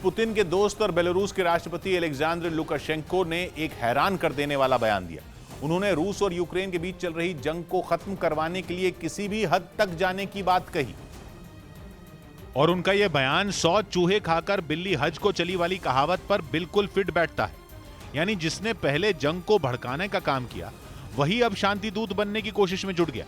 Putin के दोस्त और बेलारूस के राष्ट्रपति अलेक्जेंडर लुकाशेंको ने एक हैरान कर देने वाला बयान दिया। उन्होंने रूस और यूक्रेन के बीच चल रही जंग को खत्म करवाने के लिए किसी भी हद तक जाने की बात कही। और उनका यह बयान 100 चूहे खाकर बिल्ली हज को चली वाली कहावत पर बिल्कुल फिट बैठता है। यानी जिसने पहले जंग को भड़काने का काम किया, वही अब शांति दूत बनने की कोशिश में जुट गया,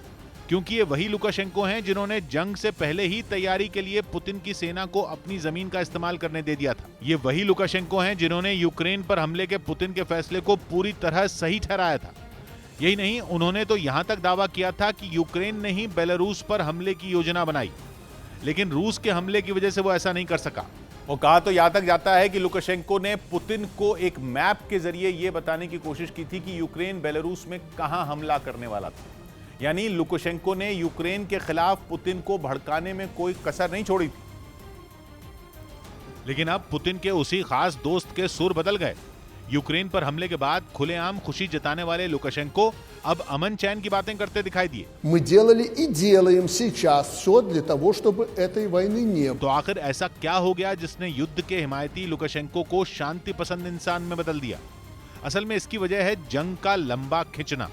क्योंकि ये वही लुकाशेंको हैं जिन्होंने जंग से पहले ही तैयारी के लिए पुतिन की सेना को अपनी जमीन का इस्तेमाल करने दे दिया था। ये वही लुकाशेंको हैं जिन्होंने यूक्रेन पर हमले के पुतिन के फैसले को पूरी तरह सही ठहराया था। यही नहीं, उन्होंने तो यहां तक दावा किया था कि यूक्रेन ने ही बेलारूस पर हमले की योजना बनाई, लेकिन रूस के हमले की वजह से वो ऐसा नहीं कर सका। वो कहा तो यहां तक जाता है कि लुकाशेंको ने पुतिन को एक मैप के जरिए यह बताने की कोशिश की थी कि यूक्रेन बेलारूस में कहां हमला करने वाला था। यानी लुकाशेंको ने यूक्रेन के खिलाफ पुतिन को भड़काने में कोई कसर नहीं छोड़ी थी। लेकिन अब पुतिन के उसी खास दोस्त के सुर बदल गए। यूक्रेन पर हमले के बाद खुलेआम खुशी जताने वाले लुकाशेंको अब अमन चैन की बातें करते दिखाई दिए। Мы делали и делаем сейчас все для того, чтобы этой वойны не было। तो आखिर ऐसा क्या हो गया जिसने युद्ध के हिमायती लुकाशेंको को शांति पसंद इंसान में बदल दिया? असल में इसकी वजह है जंग का लंबा खिंचना।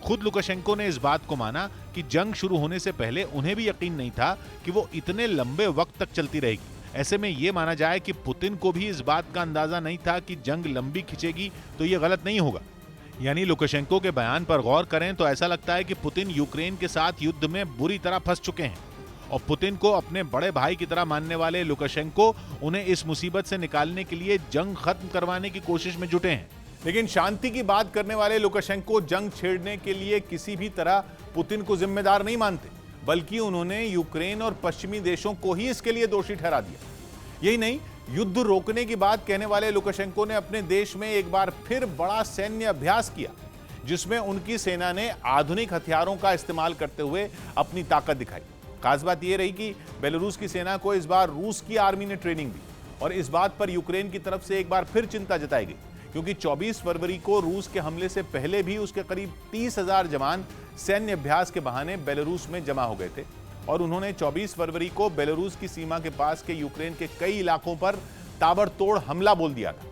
खुद लुकाशेंको ने इस बात को माना कि जंग शुरू होने से पहले उन्हें भी यकीन नहीं था कि वो इतने लंबे वक्त तक चलती रहेगी। ऐसे में यह माना जाए कि पुतिन को भी इस बात का अंदाजा नहीं था कि जंग लंबी खिंचेगी तो यह गलत नहीं होगा। यानी लुकाशेंको के बयान पर गौर करें तो ऐसा लगता है कि पुतिन यूक्रेन के साथ युद्ध में बुरी तरह फंस चुके हैं और पुतिन को अपने बड़े भाई की तरह मानने वाले लुकाशेंको उन्हें इस मुसीबत से निकालने के लिए जंग खत्म करवाने की कोशिश में जुटे हैं। लेकिन शांति की बात करने वाले लुकाशेंको जंग छेड़ने के लिए किसी भी तरह पुतिन को जिम्मेदार नहीं मानते, बल्कि उन्होंने यूक्रेन और पश्चिमी देशों को ही इसके लिए दोषी ठहरा दिया। यही नहीं, युद्ध रोकने की बात कहने वाले लुकाशेंको ने अपने देश में एक बार फिर बड़ा सैन्य अभ्यास किया, जिसमें उनकी सेना ने आधुनिक हथियारों का इस्तेमाल करते हुए अपनी ताकत दिखाई। खास बात यह रही कि बेलारूस की सेना को इस बार रूस की आर्मी ने ट्रेनिंग दी और इस बात पर यूक्रेन की तरफ से एक बार फिर चिंता जताई गई, क्योंकि 24 फरवरी को रूस के हमले से पहले भी उसके करीब 30,000 जवान सैन्य अभ्यास के बहाने बेलारूस में जमा हो गए थे और उन्होंने 24 फरवरी को बेलारूस की सीमा के पास के यूक्रेन के कई इलाकों पर ताबड़तोड़ हमला बोल दिया था।